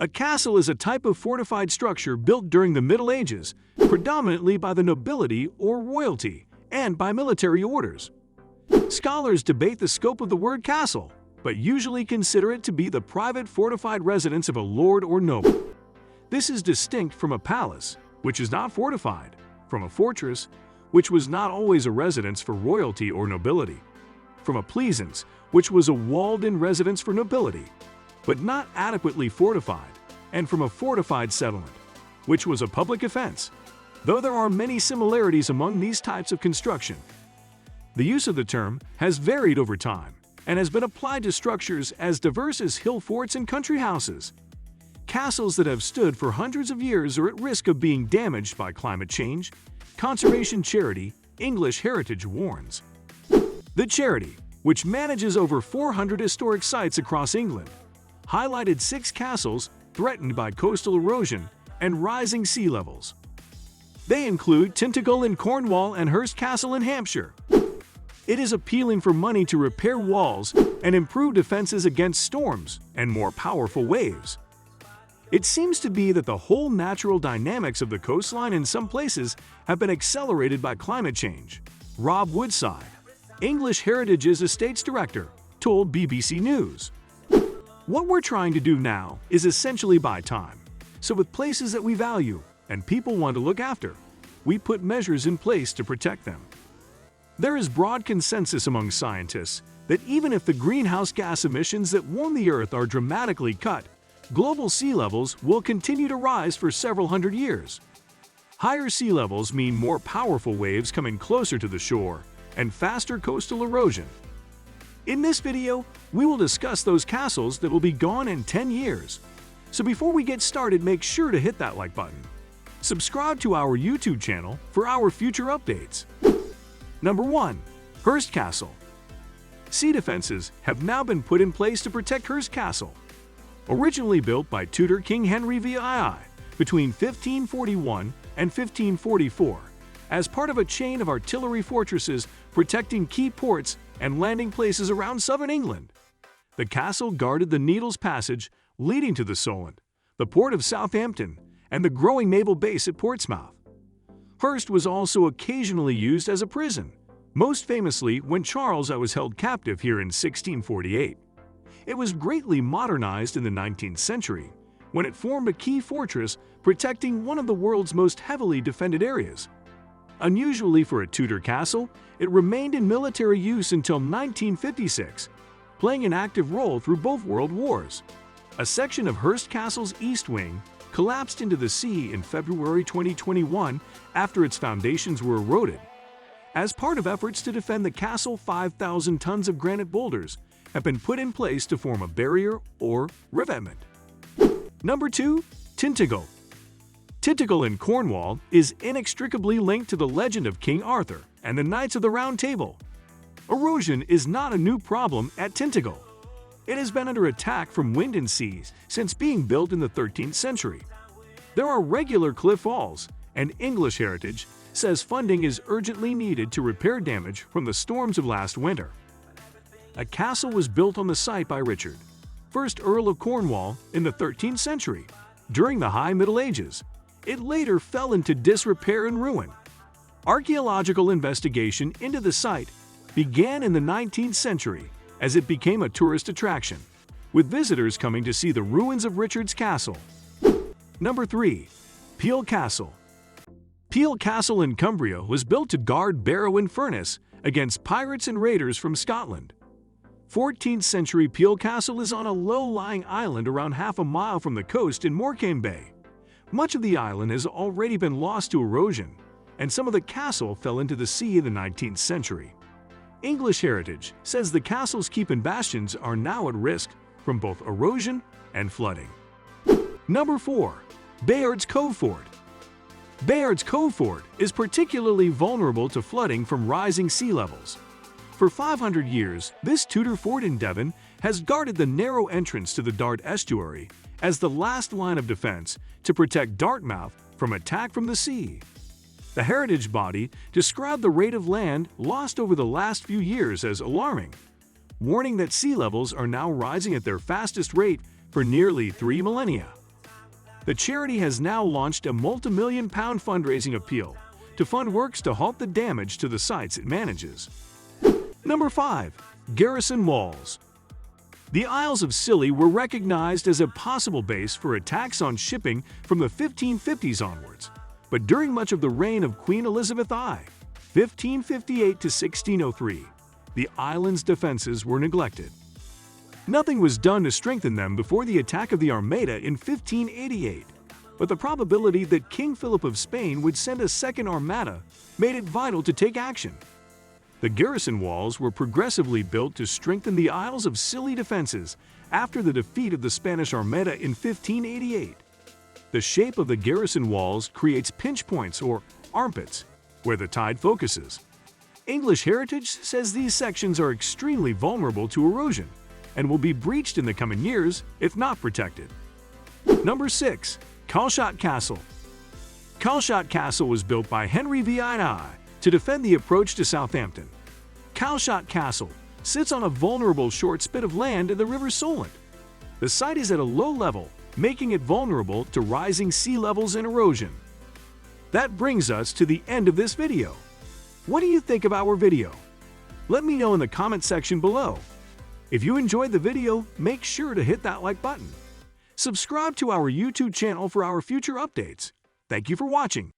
A castle is a type of fortified structure built during the Middle Ages, predominantly by the nobility or royalty, and by military orders. Scholars debate the scope of the word castle, but usually consider it to be the private fortified residence of a lord or noble. This is distinct from a palace, which is not fortified, from a fortress, which was not always a residence for royalty or nobility, from a pleasance, which was a walled-in residence for nobility, but not adequately fortified, and from a fortified settlement, which was a public offense, though there are many similarities among these types of construction. The use of the term has varied over time and has been applied to structures as diverse as hill forts and country houses. Castles that have stood for hundreds of years are at risk of being damaged by climate change, conservation charity English Heritage warns. The charity, which manages over 400 historic sites across England, highlighted 6 castles threatened by coastal erosion and rising sea levels. They include Tintagel in Cornwall and Hurst Castle in Hampshire. It is appealing for money to repair walls and improve defenses against storms and more powerful waves. It seems to be that the whole natural dynamics of the coastline in some places have been accelerated by climate change. Rob Woodside, English Heritage's Estates Director, told BBC News. What we're trying to do now is essentially buy time. So with places that we value and people want to look after, we put measures in place to protect them. There is broad consensus among scientists that even if the greenhouse gas emissions that warm the Earth are dramatically cut, global sea levels will continue to rise for several hundred years. Higher sea levels mean more powerful waves coming closer to the shore and faster coastal erosion. In this video, we will discuss those castles that will be gone in 10 years. So before we get started, make sure to hit that like button. Subscribe to our YouTube channel for our future updates. Number 1. Hurst Castle. Sea defenses have now been put in place to protect Hurst Castle. Originally built by Tudor King Henry VII between 1541 and 1544, as part of a chain of artillery fortresses protecting key ports and landing places around southern England. The castle guarded the Needles Passage leading to the Solent, the port of Southampton, and the growing naval base at Portsmouth. Hurst was also occasionally used as a prison, most famously when Charles I was held captive here in 1648. It was greatly modernized in the 19th century, when it formed a key fortress protecting one of the world's most heavily defended areas. Unusually for a Tudor castle, it remained in military use until 1956, playing an active role through both world wars. A section of Hurst Castle's east wing collapsed into the sea in February 2021 after its foundations were eroded. As part of efforts to defend the castle, 5,000 tons of granite boulders have been put in place to form a barrier or revetment. Number 2. Tintagel. Tintagel in Cornwall is inextricably linked to the legend of King Arthur and the Knights of the Round Table. Erosion is not a new problem at Tintagel. It has been under attack from wind and seas since being built in the 13th century. There are regular cliff falls, and English Heritage says funding is urgently needed to repair damage from the storms of last winter. A castle was built on the site by Richard, 1st Earl of Cornwall, in the 13th century, during the High Middle Ages. It later fell into disrepair and ruin. Archaeological investigation into the site began in the 19th century as it became a tourist attraction, with visitors coming to see the ruins of Richard's castle. Number 3. Peel Castle. Peel Castle in Cumbria was built to guard Barrow in Furness against pirates and raiders from Scotland. 14th century Peel Castle is on a low-lying island around half a mile from the coast in Morecambe Bay. Much of the island has already been lost to erosion, and some of the castle fell into the sea in the 19th century. English Heritage says the castle's keep and bastions are now at risk from both erosion and flooding. Number 4. Bayard's Cove Fort. Bayard's Cove Fort is particularly vulnerable to flooding from rising sea levels. For 500 years, this Tudor fort in Devon has guarded the narrow entrance to the Dart estuary as the last line of defense to protect Dartmouth from attack from the sea. The heritage body described the rate of land lost over the last few years as alarming, warning that sea levels are now rising at their fastest rate for nearly 3 millennia. The charity has now launched a multi-million-pound fundraising appeal to fund works to halt the damage to the sites it manages. Number 5. Garrison Walls. The Isles of Scilly were recognized as a possible base for attacks on shipping from the 1550s onwards, but during much of the reign of Queen Elizabeth I, 1558 to 1603, the island's defenses were neglected. Nothing was done to strengthen them before the attack of the Armada in 1588, but the probability that King Philip of Spain would send a second armada made it vital to take action. The garrison walls were progressively built to strengthen the Isles of Scilly defenses after the defeat of the Spanish Armada in 1588. The shape of the garrison walls creates pinch points or armpits, where the tide focuses. English Heritage says these sections are extremely vulnerable to erosion and will be breached in the coming years if not protected. Number 6. Calshot Castle. Calshot Castle was built by Henry VII to defend the approach to Southampton. Calshot Castle sits on a vulnerable short spit of land in the River Solent. The site is at a low level, making it vulnerable to rising sea levels and erosion. That brings us to the end of this video. What do you think of our video? Let me know in the comment section below. If you enjoyed the video, make sure to hit that like button. Subscribe to our YouTube channel for our future updates. Thank you for watching.